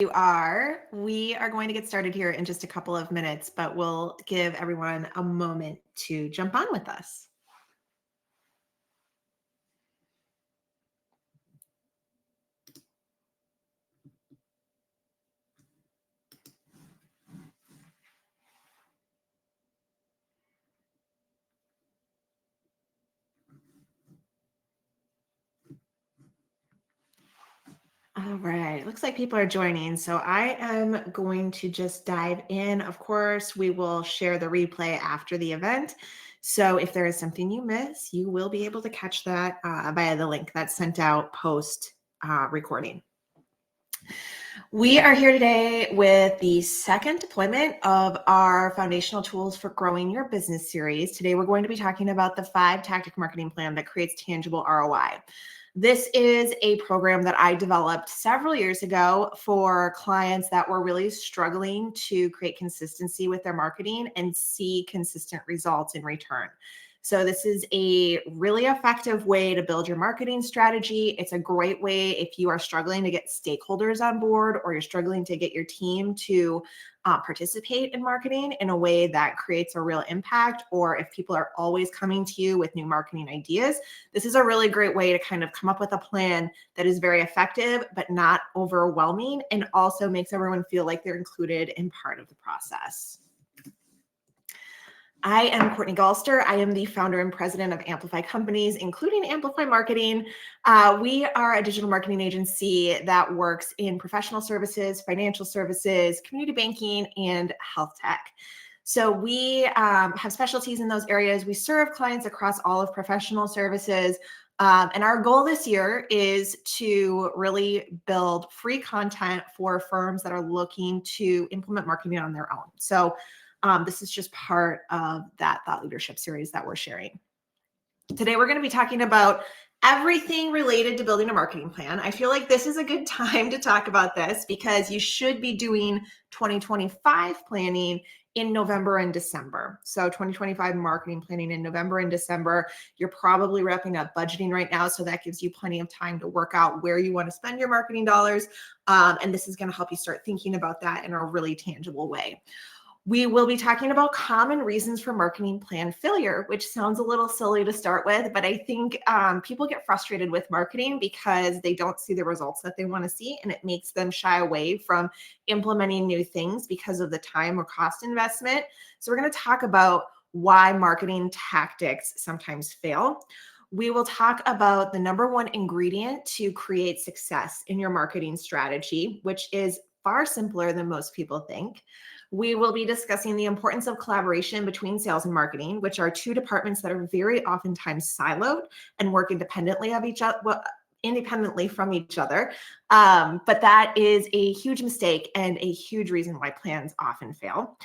We are going to get started here in just a couple of minutes, but we'll give everyone a moment to jump on with us. All right, looks like people are joining. So I am going to just dive in. Of course, we will share the replay after the event. So if there is something you miss, you will be able to catch that via the link that's sent out post recording. We are here today with the second deployment of our Foundational Tools for Growing Your Business series. Today, we're going to be talking about the 5-tactic marketing plan that creates tangible ROI. This is a program that I developed several years ago for clients that were really struggling to create consistency with their marketing and see consistent results in return. So this is a really effective way to build your marketing strategy. It's a great way if you are struggling to get stakeholders on board or you're struggling to get your team to participate in marketing in a way that creates a real impact, or if people are always coming to you with new marketing ideas. This is a really great way to kind of come up with a plan that is very effective, but not overwhelming, and also makes everyone feel like they're included in part of the process. I am Courtney Gallster. I am the founder and president of Amplify Companies, including Amplify Marketing. We are a digital marketing agency that works in professional services, financial services, community banking, and health tech. So we have specialties in those areas. We serve clients across all of professional services. And our goal this year is to really build free content for firms that are looking to implement marketing on their own. So this is just part of that thought leadership series that we're sharing. Today, we're going to be talking about everything related to building a marketing plan. I feel like this is a good time to talk about this because you should be doing 2025 planning in November and December. So 2025 marketing planning in November and December. You're probably wrapping up budgeting right now. So that gives you plenty of time to work out where you want to spend your marketing dollars. And this is going to help you start thinking about that in a really tangible way. We will be talking about common reasons for marketing plan failure, which sounds a little silly to start with, but I think people get frustrated with marketing because they don't see the results that they want to see, and it makes them shy away from implementing new things because of the time or cost investment. So we're going to talk about why marketing tactics sometimes fail. We will talk about the number one ingredient to create success in your marketing strategy, which is far simpler than most people think. We will be discussing the importance of collaboration between sales and marketing, which are two departments that are very oftentimes siloed and work independently of each other. Well, independently from each other. But that is a huge mistake and a huge reason why plans often fail.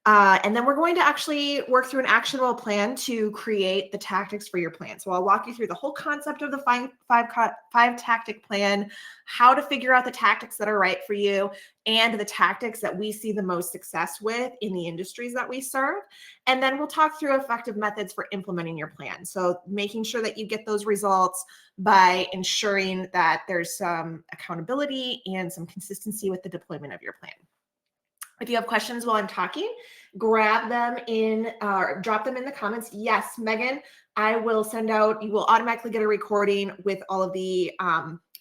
And then we're going to actually work through an actionable plan to create the tactics for your plan. So I'll walk you through the whole concept of the five tactic plan, how to figure out the tactics that are right for you, and the tactics that we see the most success with in the industries that we serve. And then we'll talk through effective methods for implementing your plan. So making sure that you get those results by ensuring that there's some accountability and some consistency with the deployment of your plan. If you have questions while I'm talking, grab them in or drop them in the comments. Yes, Megan, I will send out, you will automatically get a recording with all of the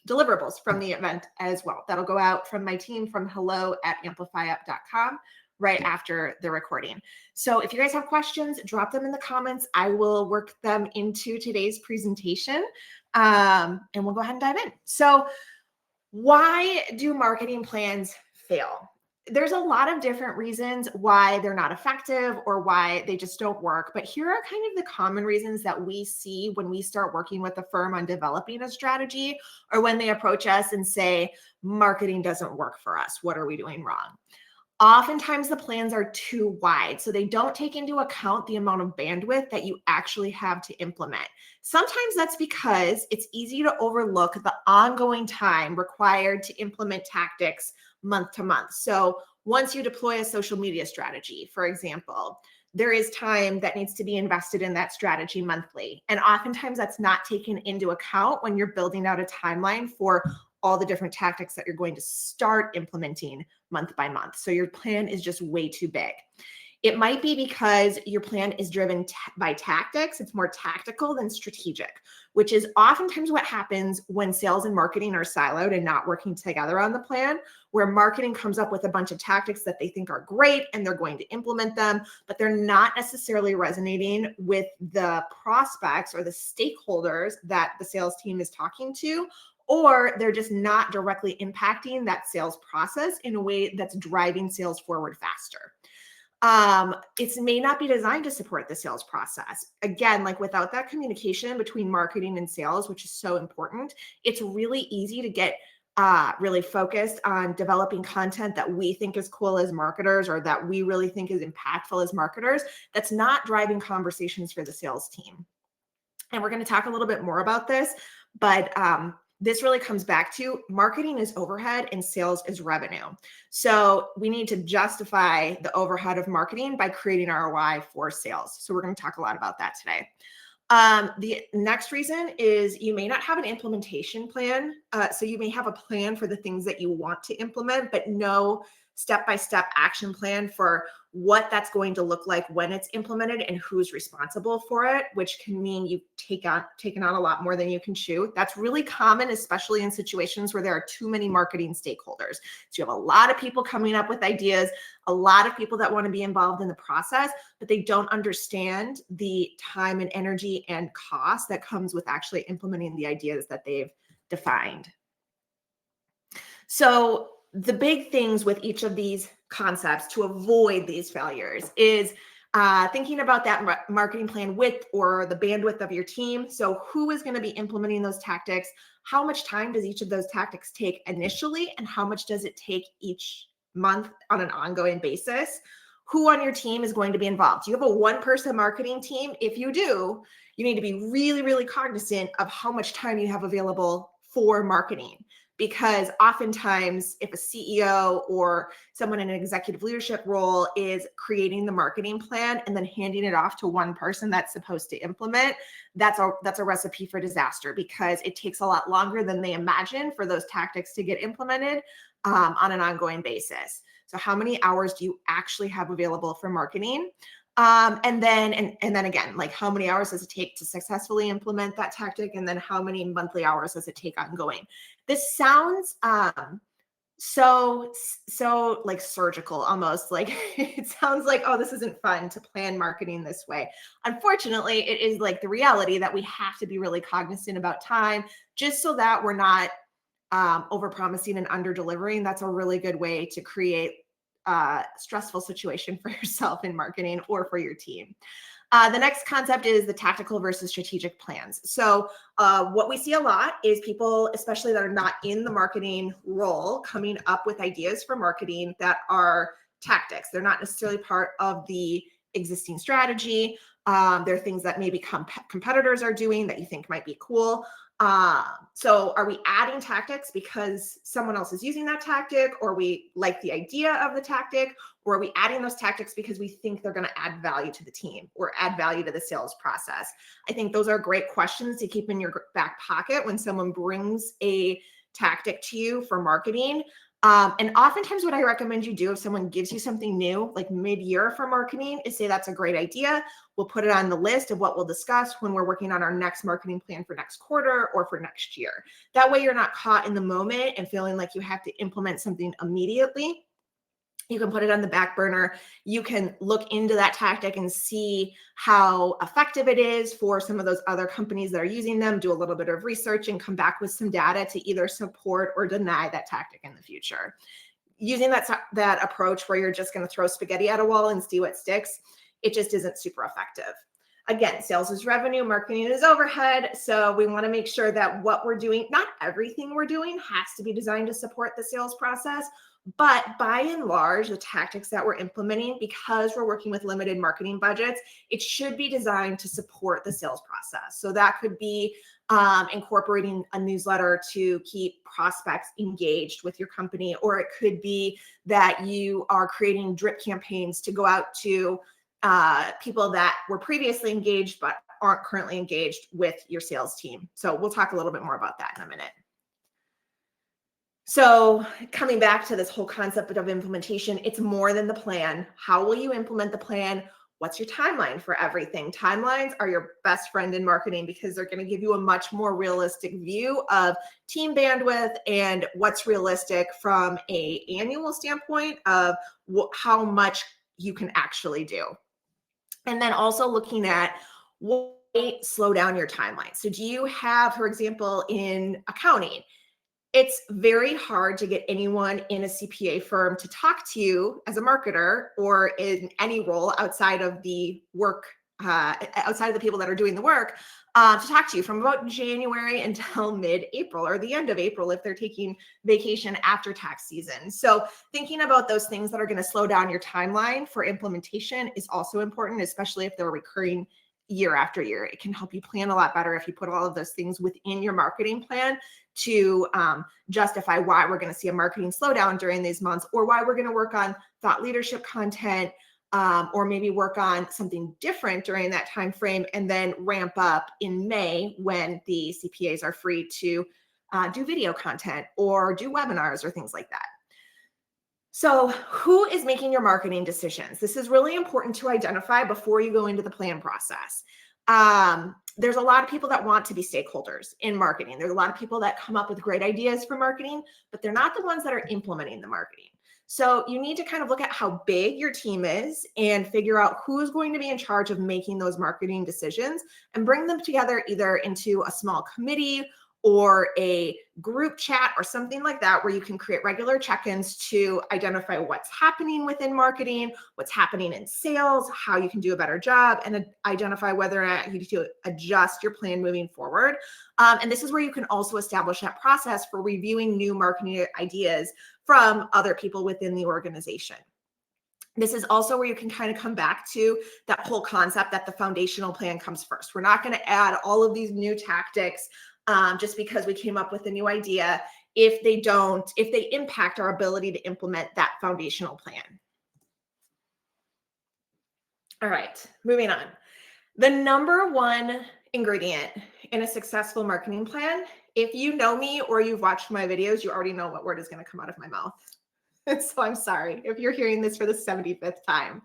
deliverables from the event as well. That'll go out from my team from hello@amplifyup.com right after the recording. So if you guys have questions, drop them in the comments. I will work them into today's presentation and we'll go ahead and dive in. So why do marketing plans fail? There's a lot of different reasons why they're not effective or why they just don't work. But here are kind of the common reasons that we see when we start working with a firm on developing a strategy, or when they approach us and say, marketing doesn't work for us. What are we doing wrong? Oftentimes the plans are too wide, so they don't take into account the amount of bandwidth that you actually have to implement. Sometimes that's because it's easy to overlook the ongoing time required to implement tactics month to month. So once you deploy a social media strategy, for example, there is time that needs to be invested in that strategy monthly. And oftentimes that's not taken into account when you're building out a timeline for all the different tactics that you're going to start implementing month by month. So your plan is just way too big. It might be because your plan is driven by tactics. It's more tactical than strategic, which is oftentimes what happens when sales and marketing are siloed and not working together on the plan, where marketing comes up with a bunch of tactics that they think are great and they're going to implement them, but they're not necessarily resonating with the prospects or the stakeholders that the sales team is talking to, or they're just not directly impacting that sales process in a way that's driving sales forward faster. It may not be designed to support the sales process. Again, like without that communication between marketing and sales, which is so important, it's really easy to get really focused on developing content that we think is cool as marketers or that we really think is impactful as marketers that's not driving conversations for the sales team. And we're going to talk a little bit more about this, but this really comes back to marketing is overhead and sales is revenue. So we need to justify the overhead of marketing by creating ROI for sales. So we're going to talk a lot about that today. The next reason is you may not have an implementation plan. So you may have a plan for the things that you want to implement, but no step-by-step action plan for what that's going to look like when it's implemented and who's responsible for it, which can mean you've taken on a lot more than you can chew. That's really common, especially in situations where there are too many marketing stakeholders. So you have a lot of people coming up with ideas, a lot of people that want to be involved in the process, but they don't understand the time and energy and cost that comes with actually implementing the ideas that they've defined. So the big things with each of these concepts to avoid these failures is thinking about that marketing plan width or the bandwidth of your team. So who is going to be implementing those tactics? How much time does each of those tactics take initially? And how much does it take each month on an ongoing basis? Who on your team is going to be involved? Do you have a one-person marketing team? If you do, you need to be really, really cognizant of how much time you have available for marketing. Because oftentimes if a CEO or someone in an executive leadership role is creating the marketing plan and then handing it off to one person that's supposed to implement, that's a recipe for disaster because it takes a lot longer than they imagine for those tactics to get implemented on an ongoing basis. So how many hours do you actually have available for marketing? And then again, like how many hours does it take to successfully implement that tactic? And then how many monthly hours does it take ongoing? This sounds so like surgical almost. Like it sounds like, oh, this isn't fun to plan marketing this way. Unfortunately, it is like the reality that we have to be really cognizant about time just so that we're not over-promising and under-delivering. That's a really good way to create stressful situation for yourself in marketing or for your team. The next concept is the tactical versus strategic plans. So what we see a lot is people, especially that are not in the marketing role, coming up with ideas for marketing that are tactics. They're not necessarily part of the existing strategy. They're things that maybe competitors are doing that you think might be cool. So are we adding tactics because someone else is using that tactic, or we like the idea of the tactic, or are we adding those tactics because we think they're going to add value to the team or add value to the sales process? I think those are great questions to keep in your back pocket when someone brings a tactic to you for marketing. And oftentimes what I recommend you do if someone gives you something new, like mid-year for marketing, is say, that's a great idea. We'll put it on the list of what we'll discuss when we're working on our next marketing plan for next quarter or for next year. That way you're not caught in the moment and feeling like you have to implement something immediately. You can put it on the back burner. You can look into that tactic and see how effective it is for some of those other companies that are using them, do a little bit of research and come back with some data to either support or deny that tactic in the future. Using that approach where you're just going to throw spaghetti at a wall and see what sticks, it just isn't super effective. Again, sales is revenue, marketing is overhead. So we want to make sure that what we're doing, not everything we're doing has to be designed to support the sales process. But by and large, the tactics that we're implementing, because we're working with limited marketing budgets, it should be designed to support the sales process. So that could be incorporating a newsletter to keep prospects engaged with your company, or it could be that you are creating drip campaigns to go out to people that were previously engaged but aren't currently engaged with your sales team. So we'll talk a little bit more about that in a minute. So coming back to this whole concept of implementation, it's more than the plan. How will you implement the plan? What's your timeline for everything? Timelines are your best friend in marketing because they're going to give you a much more realistic view of team bandwidth and what's realistic from a annual standpoint of how much you can actually do. And then also looking at what might slow down your timeline. So do you have, for example, in accounting, it's very hard to get anyone in a CPA firm to talk to you as a marketer or in any role outside of the work, outside of the people that are doing the work, to talk to you from about January until mid-April or the end of April if they're taking vacation after tax season. So thinking about those things that are going to slow down your timeline for implementation is also important, especially if they're recurring year after year. It can help you plan a lot better if you put all of those things within your marketing plan to justify why we're going to see a marketing slowdown during these months, or why we're going to work on thought leadership content, or maybe work on something different during that time frame, and then ramp up in May when the CPAs are free to do video content or do webinars or things like that. So who is making your marketing decisions? This is really important to identify before you go into the plan process. There's a lot of people that want to be stakeholders in marketing. There's a lot of people that come up with great ideas for marketing, but they're not the ones that are implementing the marketing. So you need to kind of look at how big your team is and figure out who's going to be in charge of making those marketing decisions and bring them together either into a small committee or a group chat or something like that, where you can create regular check-ins to identify what's happening within marketing, what's happening in sales, how you can do a better job, and identify whether or not you need to adjust your plan moving forward. And this is where you can also establish that process for reviewing new marketing ideas from other people within the organization. This is also where you can kind of come back to that whole concept that the foundational plan comes first. We're not going to add all of these new tactics just because we came up with a new idea if they impact our ability to implement that foundational plan. All right, moving on. The number one ingredient in a successful marketing plan, if you know me or you've watched my videos, you already know what word is going to come out of my mouth. So I'm sorry if you're hearing this for the 75th time.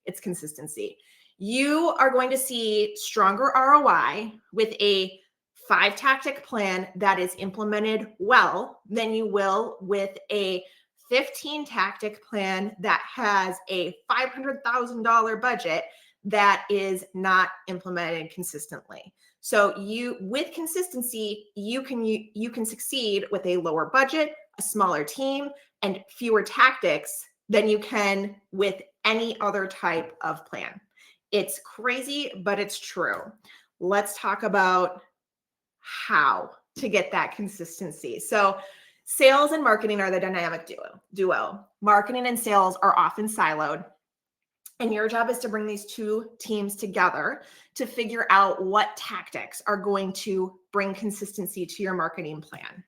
It's consistency. You are going to see stronger ROI with a 5-tactic plan that is implemented well than you will with a 15-tactic plan that has a $500,000 budget that is not implemented consistently. So with consistency, you can succeed with a lower budget, a smaller team, and fewer tactics than you can with any other type of plan. It's crazy, but it's true. Let's talk about how to get that consistency. So sales and marketing are the dynamic duo. Marketing and sales are often siloed. And your job is to bring these two teams together to figure out what tactics are going to bring consistency to your marketing plan.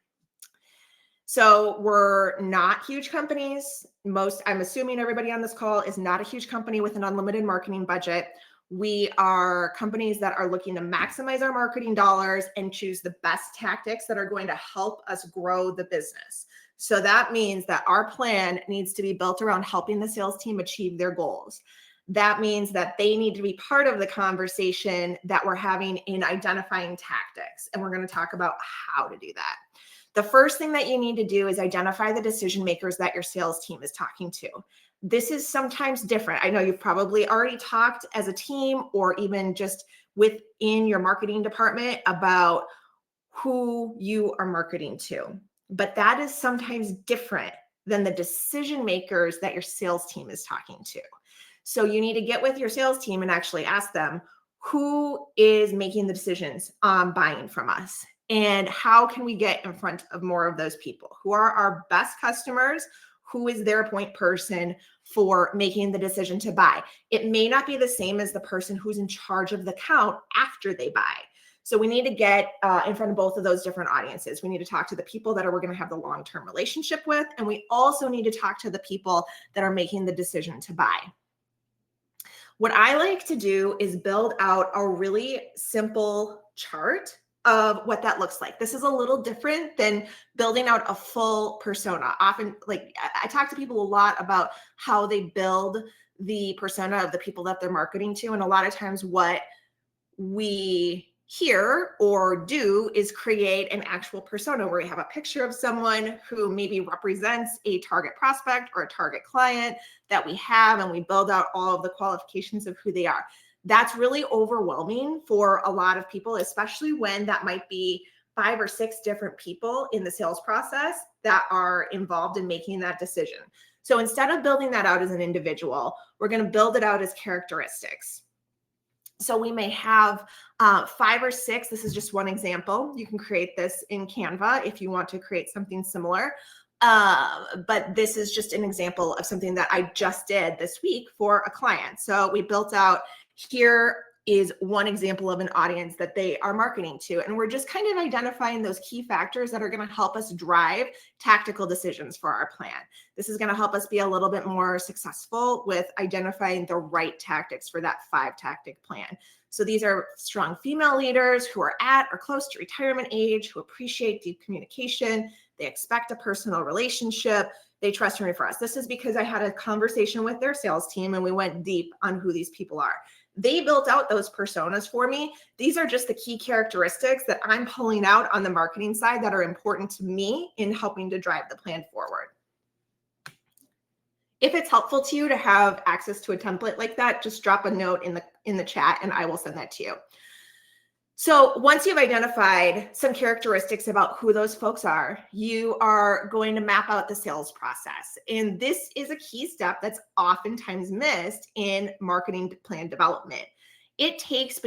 So we're not huge companies. I'm assuming everybody on this call is not a huge company with an unlimited marketing budget. We are companies that are looking to maximize our marketing dollars and choose the best tactics that are going to help us grow the business. So that means that our plan needs to be built around helping the sales team achieve their goals. That means that they need to be part of the conversation that we're having in identifying tactics. And we're going to talk about how to do that. The first thing that you need to do is identify the decision makers that your sales team is talking to. This is sometimes different. I know you've probably already talked as a team or even just within your marketing department about who you are marketing to, but that is sometimes different than the decision makers that your sales team is talking to. So you need to get with your sales team and actually ask them, who is making the decisions on buying from us? And how can we get in front of more of those people? Who are our best customers? Who is their point person for making the decision to buy? It may not be the same as the person who's in charge of the account after they buy. So we need to get in front of both of those different audiences. We need to talk to the people that we're going to have the long-term relationship with. And we also need to talk to the people that are making the decision to buy. What I like to do is build out a really simple chart of what that looks like. This is a little different than building out a full persona. Often, like I talk to people a lot about how they build the persona of the people that they're marketing to. And a lot of times what we hear or do is create an actual persona where we have a picture of someone who maybe represents a target prospect or a target client that we have, and we build out all of the qualifications of who they are. That's really overwhelming for a lot of people, especially when that might be 5 or 6 different people in the sales process that are involved in making that decision. So instead of building that out as an individual, we're going to build it out as characteristics. So we may have 5 or 6. This is just one example. You can create this in Canva if you want to create something similar. But this is just an example of something that I just did this week for a client. So we built out, here is one example of an audience that they are marketing to. And we're just kind of identifying those key factors that are going to help us drive tactical decisions for our plan. This is going to help us be a little bit more successful with identifying the right tactics for that 5-tactic plan. So these are strong female leaders who are at or close to retirement age, who appreciate deep communication. They expect a personal relationship. They trust and refer us. This is because I had a conversation with their sales team and we went deep on who these people are. They built out those personas for me. These are just the key characteristics that I'm pulling out on the marketing side that are important to me in helping to drive the plan forward. If it's helpful to you to have access to a template like that, just drop a note in the chat and I will send that to you. So once you've identified some characteristics about who those folks are, you are going to map out the sales process. And this is a key step that's oftentimes missed in marketing plan development. It takes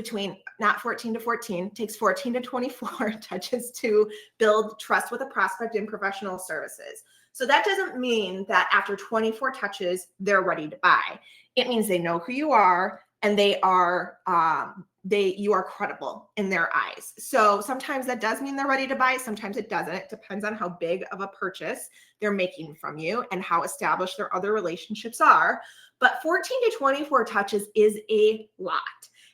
not 14 to 14, takes 14 to 24 touches to build trust with a prospect in professional services. So that doesn't mean that after 24 touches, they're ready to buy. It means they know who you are and you are credible in their eyes. So sometimes that does mean they're ready to buy. Sometimes it doesn't. It depends on how big of a purchase they're making from you and how established their other relationships are. But 14 to 24 touches is a lot.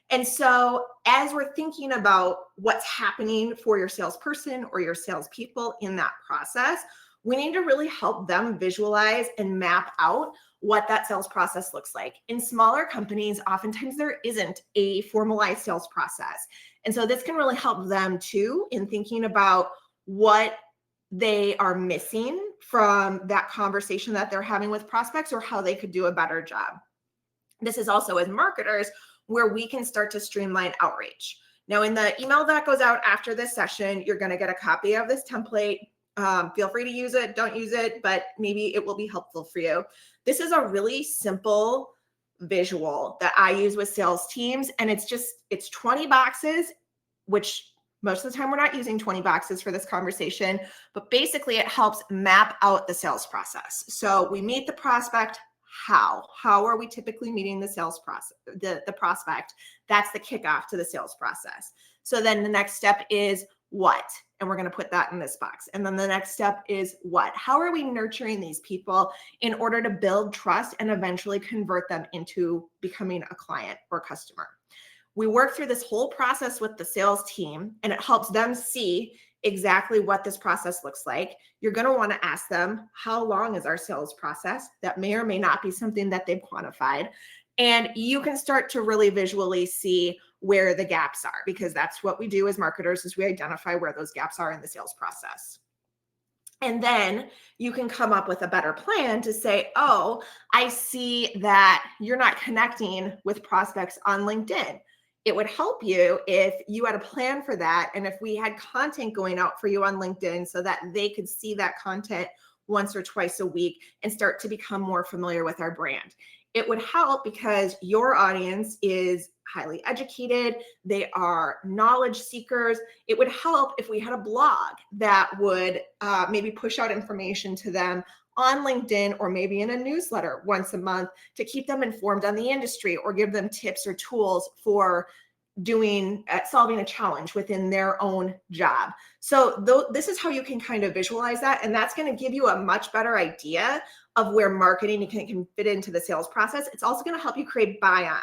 And so as we're thinking about what's happening for your salesperson or your salespeople in that process, we need to really help them visualize and map out what that sales process looks like. In smaller companies, oftentimes there isn't a formalized sales process. And so this can really help them too in thinking about what they are missing from that conversation that they're having with prospects or how they could do a better job. This is also, as marketers, where we can start to streamline outreach. Now, in the email that goes out after this session, you're going to get a copy of this template. Feel free to use it, don't use it, but maybe it will be helpful for you. This is a really simple visual that I use with sales teams, and it's 20 boxes, which most of the time we're not using 20 boxes for this conversation, but basically it helps map out the sales process. So we meet the prospect. How are we typically meeting the sales process, the prospect? That's the kickoff to the sales process. So then the next step is what? And we're going to put that in this box. And then the next step is what? How are we nurturing these people in order to build trust and eventually convert them into becoming a client or customer? We work through this whole process with the sales team, and it helps them see exactly what this process looks like. You're going to want to ask them, how long is our sales process? That may or may not be something that they've quantified. And you can start to really visually see where the gaps are, because that's what we do as marketers, is we identify where those gaps are in the sales process. And then you can come up with a better plan to say, oh, I see that you're not connecting with prospects on LinkedIn. It would help you if you had a plan for that. And if we had content going out for you on LinkedIn so that they could see that content once or twice a week and start to become more familiar with our brand. It would help because your audience is highly educated. They are knowledge seekers. It would help if we had a blog that would maybe push out information to them on LinkedIn or maybe in a newsletter once a month to keep them informed on the industry or give them tips or tools for solving a challenge within their own job. So this is how you can kind of visualize that. And that's going to give you a much better idea of where marketing can fit into the sales process. It's also going to help you create buy-in.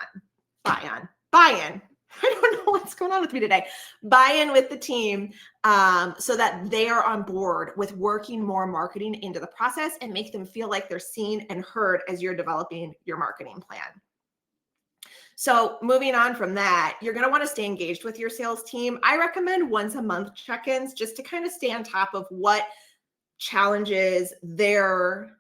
I don't know what's going on with me today. Buy in with the team so that they are on board with working more marketing into the process and make them feel like they're seen and heard as you're developing your marketing plan. So moving on from that, you're going to want to stay engaged with your sales team. I recommend once a month check-ins just to kind of stay on top of what challenges they're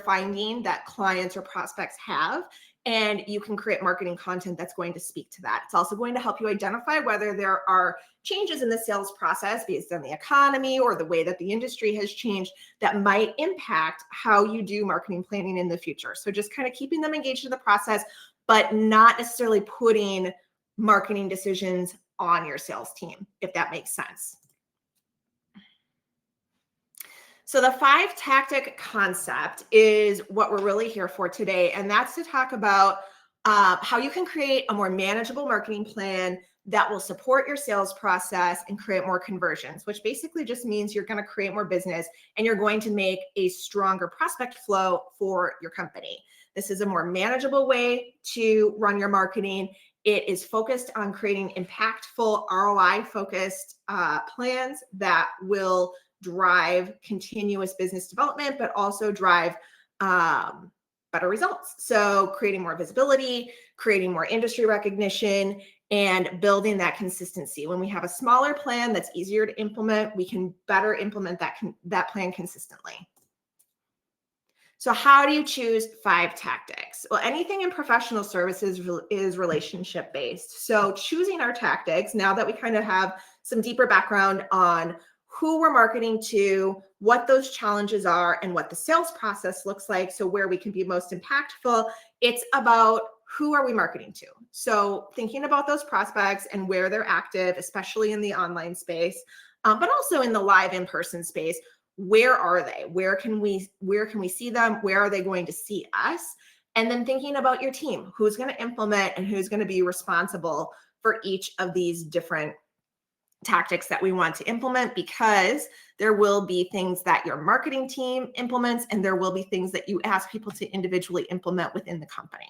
finding that clients or prospects have, and you can create marketing content that's going to speak to that. It's also going to help you identify whether there are changes in the sales process based on the economy or the way that the industry has changed that might impact how you do marketing planning in the future. So just kind of keeping them engaged in the process, but not necessarily putting marketing decisions on your sales team, if that makes sense. So the 5-tactic concept is what we're really here for today. And that's to talk about how you can create a more manageable marketing plan that will support your sales process and create more conversions, which basically just means you're going to create more business and you're going to make a stronger prospect flow for your company. This is a more manageable way to run your marketing. It is focused on creating impactful ROI focused plans that will drive continuous business development, but also drive better results. So creating more visibility, creating more industry recognition, and building that consistency. When we have a smaller plan that's easier to implement, we can better implement that plan consistently. So how do you choose 5 tactics? Well, anything in professional services is relationship based. So choosing our tactics, now that we kind of have some deeper background on who we're marketing to, what those challenges are, and what the sales process looks like, so where we can be most impactful, it's about who are we marketing to? So thinking about those prospects and where they're active, especially in the online space, but also in the live in-person space. Where are they? Where can we see them? Where are they going to see us? And then thinking about your team, who's going to implement and who's going to be responsible for each of these different tactics that we want to implement, because there will be things that your marketing team implements and there will be things that you ask people to individually implement within the company.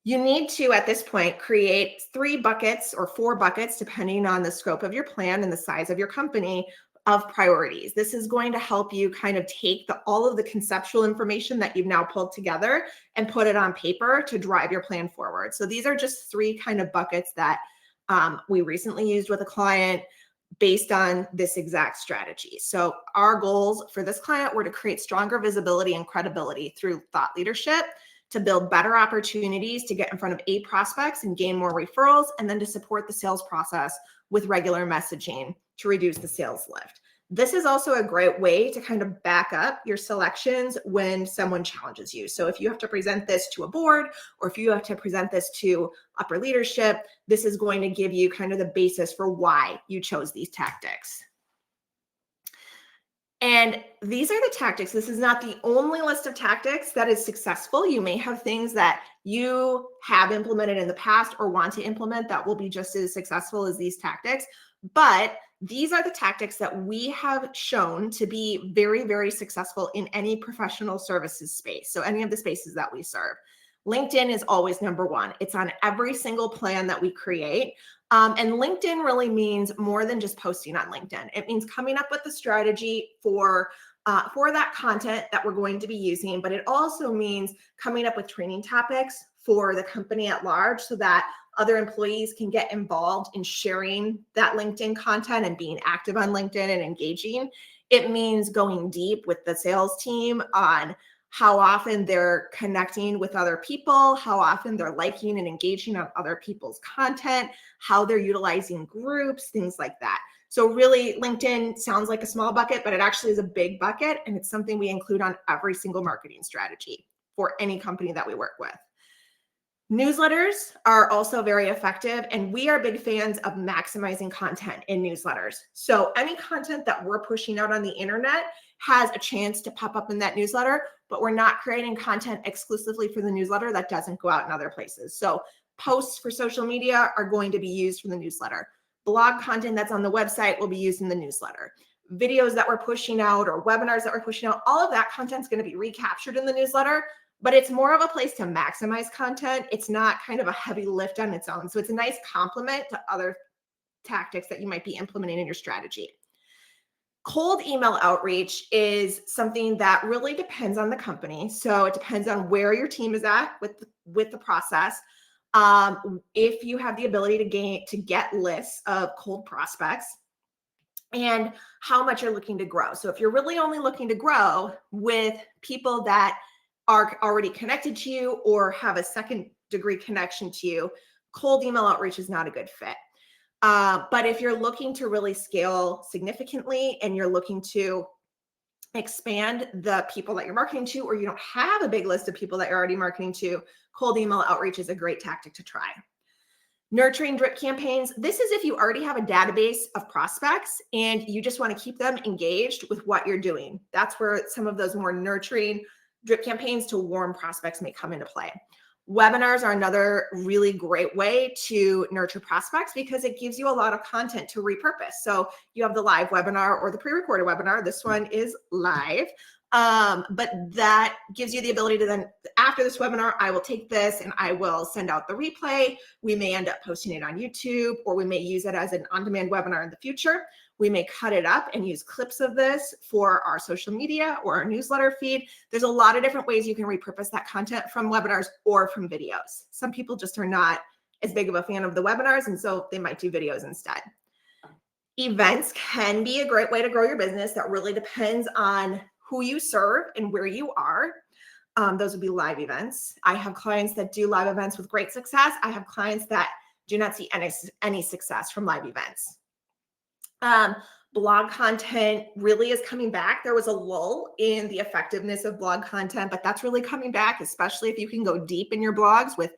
You need to, at this point, create 3 buckets or 4 buckets, depending on the scope of your plan and the size of your company, of priorities. This is going to help you kind of take all of the conceptual information that you've now pulled together and put it on paper to drive your plan forward. So these are just 3 kind of buckets that we recently used with a client based on this exact strategy. So our goals for this client were to create stronger visibility and credibility through thought leadership, to build better opportunities to get in front of A prospects and gain more referrals, and then to support the sales process with regular messaging to reduce the sales lift. This is also a great way to kind of back up your selections when someone challenges you. So if you have to present this to a board, or if you have to present this to upper leadership, this is going to give you kind of the basis for why you chose these tactics. And these are the tactics. This is not the only list of tactics that is successful. You may have things that you have implemented in the past or want to implement that will be just as successful as these tactics. But these are the tactics that we have shown to be very, very successful in any professional services space. So any of the spaces that we serve. LinkedIn is always number 1. It's on every single plan that we create. And LinkedIn really means more than just posting on LinkedIn. It means coming up with a strategy for that content that we're going to be using, but it also means coming up with training topics for the company at large so that other employees can get involved in sharing that LinkedIn content and being active on LinkedIn and engaging. It means going deep with the sales team on how often they're connecting with other people, how often they're liking and engaging on other people's content, how they're utilizing groups, things like that. So really, LinkedIn sounds like a small bucket, but it actually is a big bucket, and it's something we include on every single marketing strategy for any company that we work with. Newsletters are also very effective, and we are big fans of maximizing content in newsletters. So any content that we're pushing out on the internet has a chance to pop up in that newsletter, but we're not creating content exclusively for the newsletter that doesn't go out in other places. So posts for social media are going to be used for the newsletter. Blog content that's on the website will be used in the newsletter. Videos that we're pushing out or webinars that we're pushing out, all of that content is going to be recaptured in the newsletter, but it's more of a place to maximize content. It's not kind of a heavy lift on its own. So it's a nice complement to other tactics that you might be implementing in your strategy. Cold email outreach is something that really depends on the company. So it depends on where your team is at with the process. If you have the ability to get lists of cold prospects, and how much you're looking to grow. So if you're really only looking to grow with people that are already connected to you or have a second degree connection to you, cold email outreach is not a good fit. But if you're looking to really scale significantly and you're looking to expand the people that you're marketing to, or you don't have a big list of people that you're already marketing to, cold email outreach is a great tactic to try. Nurturing drip campaigns. This is if you already have a database of prospects and you just want to keep them engaged with what you're doing. That's where some of those more nurturing drip campaigns to warm prospects may come into play. Webinars are another really great way to nurture prospects because it gives you a lot of content to repurpose. So you have the live webinar or the pre-recorded webinar. This one is live. But that gives you the ability to then, after this webinar, I will take this and I will send out the replay. We may end up posting it on YouTube, or we may use it as an on-demand webinar in the future. We may cut it up and use clips of this for our social media or our newsletter feed. There's a lot of different ways you can repurpose that content from webinars or from videos. Some people just are not as big of a fan of the webinars, and so they might do videos instead. Events can be a great way to grow your business. That really depends on who you serve and where you are. Those would be live events. I have clients that do live events with great success. I have clients that do not see any success from live events. Blog content really is coming back. There was a lull in the effectiveness of blog content, but that's really coming back, especially if you can go deep in your blogs with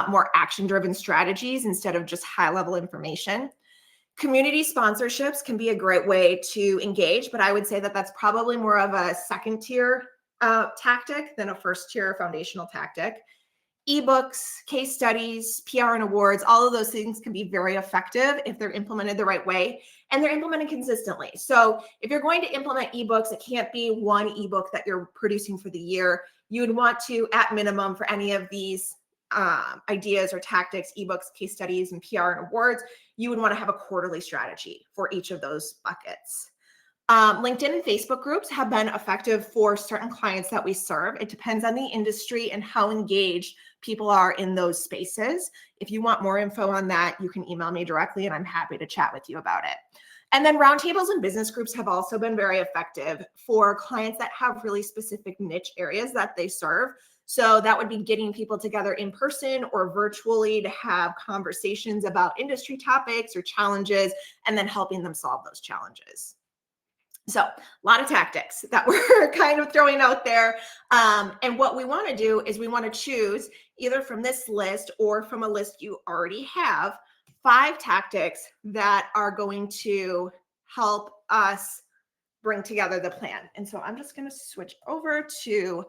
more action-driven strategies instead of just high-level information. Community sponsorships can be a great way to engage, but I would say that that's probably more of a second tier tactic than a first tier foundational tactic. Ebooks, case studies, PR and awards, all of those things can be very effective if they're implemented the right way and they're implemented consistently. So if you're going to implement ebooks, it can't be one ebook that you're producing for the year. You would want to, at minimum, for any of these ideas or tactics, ebooks, case studies, and PR and awards, you would want to have a quarterly strategy for each of those buckets. LinkedIn and Facebook groups have been effective for certain clients that we serve. It depends on the industry and how engaged people are in those spaces. If you want more info on that, you can email me directly and I'm happy to chat with you about it. And then roundtables and business groups have also been very effective for clients that have really specific niche areas that they serve. So that would be getting people together in person or virtually to have conversations about industry topics or challenges, and then helping them solve those challenges. So a lot of tactics that we're kind of throwing out there. And what we want to do is we want to choose either from this list or from a list you already have 5 tactics that are going to help us bring together the plan. And so I'm just going to switch over to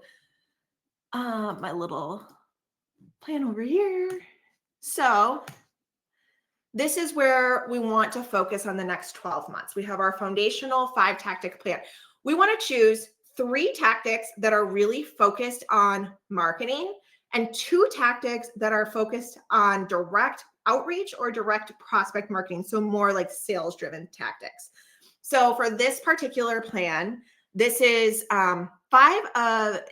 my little plan over here. So this is where we want to focus on the next 12 months. We have our foundational 5 tactic plan. We want to choose 3 tactics that are really focused on marketing and 2 tactics that are focused on direct outreach or direct prospect marketing. So more like sales driven tactics. So for this particular plan, this is 5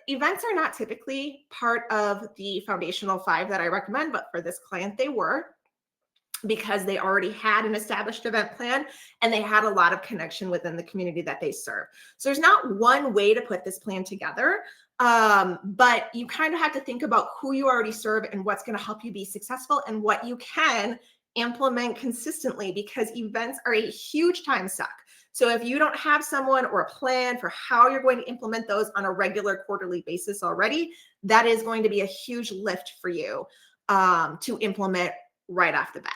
events are not typically part of the foundational 5 that I recommend, but for this client, they were, because they already had an established event plan and they had a lot of connection within the community that they serve. So there's not one way to put this plan together, but you kind of have to think about who you already serve and what's going to help you be successful and what you can implement consistently, because events are a huge time suck. So if you don't have someone or a plan for how you're going to implement those on a regular quarterly basis already, that is going to be a huge lift for you to implement right off the bat.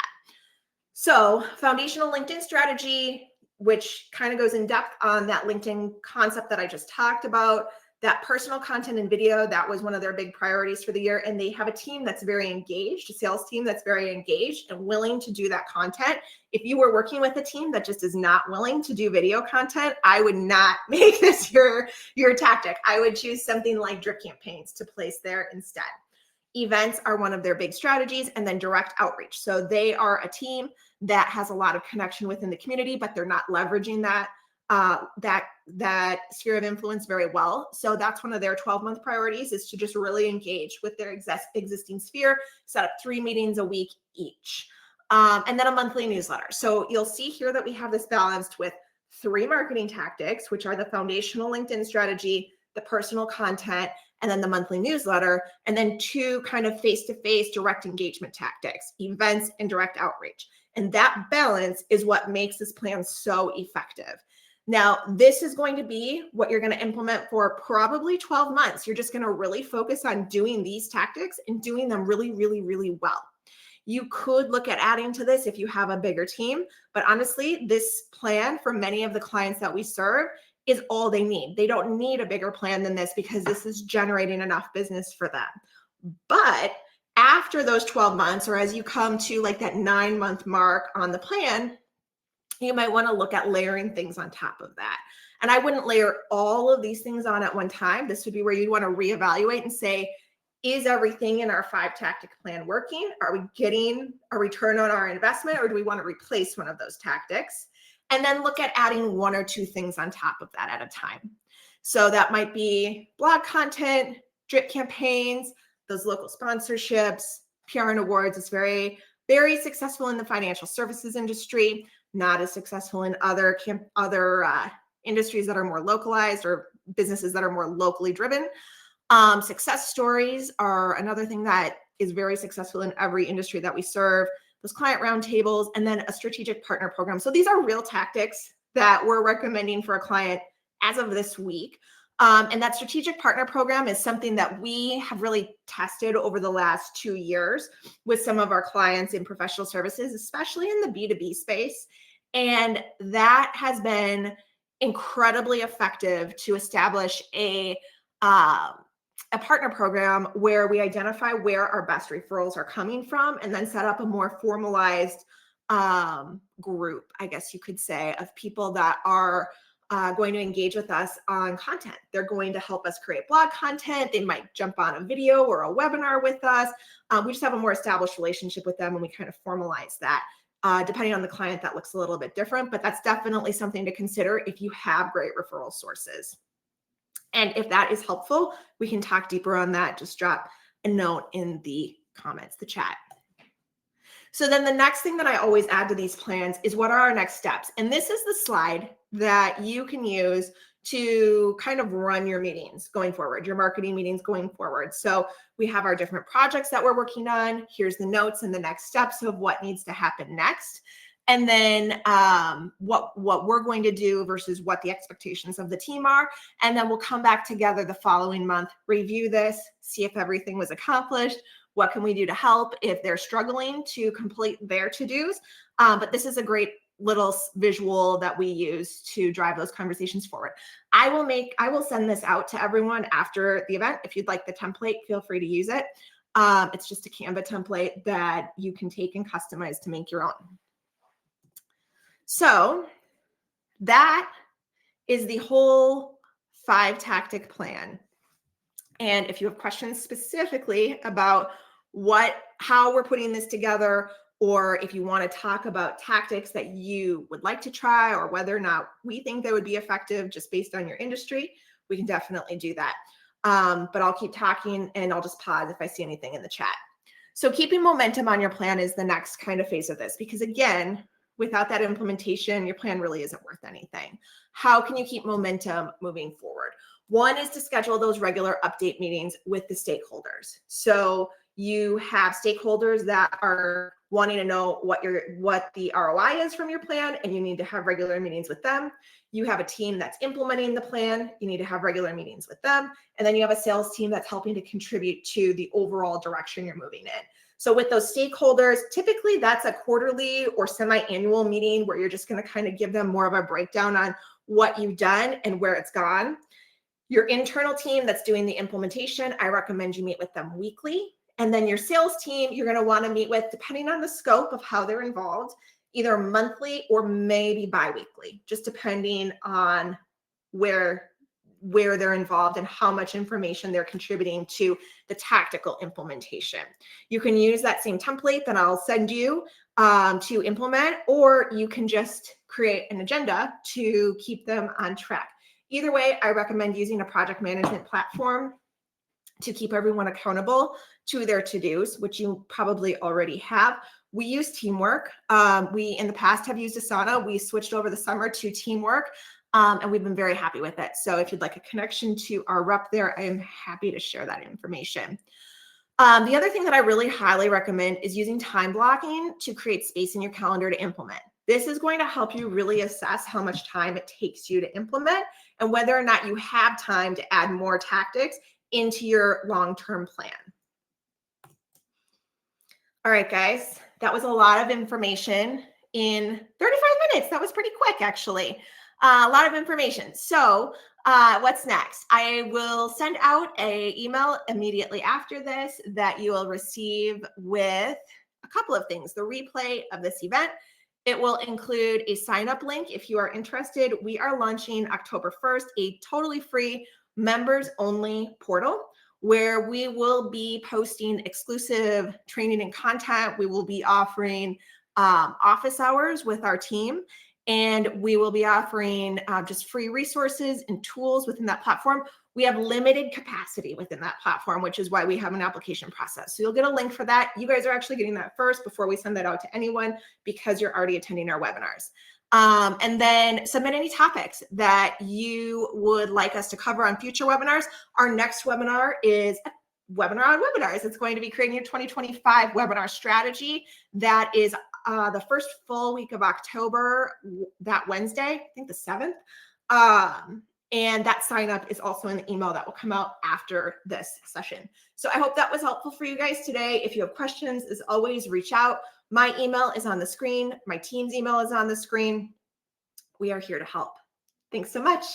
So foundational LinkedIn strategy, which kind of goes in depth on that LinkedIn concept that I just talked about. That personal content and video, that was one of their big priorities for the year. And they have a team that's very engaged, a sales team that's very engaged and willing to do that content. If you were working with a team that just is not willing to do video content, I would not make this your tactic. I would choose something like drip campaigns to place there instead. Events are one of their big strategies, and then direct outreach. So they are a team that has a lot of connection within the community, but they're not leveraging that sphere of influence very well. So that's one of their 12-month priorities, is to just really engage with their existing sphere, set up 3 meetings a week each, and then a monthly newsletter. So you'll see here that we have this balanced with 3 marketing tactics, which are the foundational LinkedIn strategy, the personal content, and then the monthly newsletter, and then 2 kind of face-to-face direct engagement tactics, events and direct outreach. And that balance is what makes this plan so effective. Now, this is going to be what you're going to implement for probably 12 months. You're just going to really focus on doing these tactics and doing them really, really, really well. You could look at adding to this if you have a bigger team, but honestly, this plan for many of the clients that we serve is all they need. They don't need a bigger plan than this because this is generating enough business for them. But after those 12 months, or as you come to like that 9-month mark on the plan, you might want to look at layering things on top of that. And I wouldn't layer all of these things on at one time. This would be where you'd want to reevaluate and say, is everything in our 5-tactic plan working? Are we getting a return on our investment, or do we want to replace one of those tactics? And then look at adding 1 or 2 things on top of that at a time. So that might be blog content, drip campaigns, those local sponsorships, PR and awards. It's very, very successful in the financial services industry, not as successful in other industries that are more localized or businesses that are more locally driven. Success stories are another thing that is very successful in every industry that we serve. Those client roundtables, and then a strategic partner program. So these are real tactics that we're recommending for a client as of this week. And that strategic partner program is something that we have really tested over the last 2 years with some of our clients in professional services, especially in the B2B space. And that has been incredibly effective to establish a partner program where we identify where our best referrals are coming from, and then set up a more formalized group, I guess you could say, of people that are going to engage with us on content. They're going to help us create blog content. They might jump on a video or a webinar with us. We just have a more established relationship with them, and we kind of formalize that. Depending on the client, that looks a little bit different, but that's definitely something to consider if you have great referral sources. And if that is helpful, we can talk deeper on that. Just drop a note in the comments, the chat. So then the next thing that I always add to these plans is, what are our next steps? And this is the slide that you can use to kind of run your meetings going forward, your marketing meetings going forward. So we have our different projects that we're working on. Here's the notes and the next steps of what needs to happen next. And then what we're going to do versus what the expectations of the team are. And then we'll come back together the following month, review this, see if everything was accomplished. What can we do to help if they're struggling to complete their to-dos? But this is a great little visual that we use to drive those conversations forward. I will send this out to everyone after the event. If you'd like the template, feel free to use it. It's just a Canva template that you can take and customize to make your own. So that is the whole 5-tactic plan. And if you have questions specifically about how we're putting this together, or if you want to talk about tactics that you would like to try, or whether or not we think they would be effective just based on your industry, we can definitely do that. But I'll keep talking, and I'll just pause if I see anything in the chat. So keeping momentum on your plan is the next kind of phase of this, because again, without that implementation, your plan really isn't worth anything. How can you keep momentum moving forward? One is to schedule those regular update meetings with the stakeholders. So you have stakeholders that are wanting to know what the ROI is from your plan, and you need to have regular meetings with them. You have a team that's implementing the plan. You need to have regular meetings with them. And then you have a sales team that's helping to contribute to the overall direction you're moving in. So with those stakeholders, typically that's a quarterly or semi-annual meeting where you're just going to kind of give them more of a breakdown on what you've done and where it's gone. Your internal team that's doing the implementation, I recommend you meet with them weekly. And then your sales team, you're going to want to meet with, depending on the scope of how they're involved, either monthly or maybe bi-weekly, just depending on where they're involved and how much information they're contributing to the tactical implementation. You can use that same template that I'll send you to implement, or you can just create an agenda to keep them on track. Either way, I recommend using a project management platform to keep everyone accountable to their to-dos, which you probably already have. We use Teamwork. We, in the past, have used Asana. We switched over the summer to Teamwork, and we've been very happy with it. So if you'd like a connection to our rep there, I am happy to share that information. The other thing that I really highly recommend is using time blocking to create space in your calendar to implement. This is going to help you really assess how much time it takes you to implement and whether or not you have time to add more tactics into your long-term plan. All right, guys, that was a lot of information in 35 minutes. That was pretty quick, actually. A lot of information. So what's next? I will send out an email immediately after this that you will receive with a couple of things. The replay of this event. It will include a sign-up link if you are interested. We are launching October 1st, a totally free members-only portal where we will be posting exclusive training and content. We will be offering office hours with our team, and we will be offering just free resources and tools within that platform. We have limited capacity within that platform, which is why we have an application process. So you'll get a link for that. You guys are actually getting that first before we send that out to anyone because you're already attending our webinars. And then submit any topics that you would like us to cover on future webinars. Our next webinar is a webinar on webinars. It's going to be creating your 2025 webinar strategy. That is the first full week of October, that Wednesday, I think the 7th. And that sign up is also in the email that will come out after this session. So I hope that was helpful for you guys today. If you have questions, as always, reach out. My email is on the screen. My team's email is on the screen. We are here to help. Thanks so much.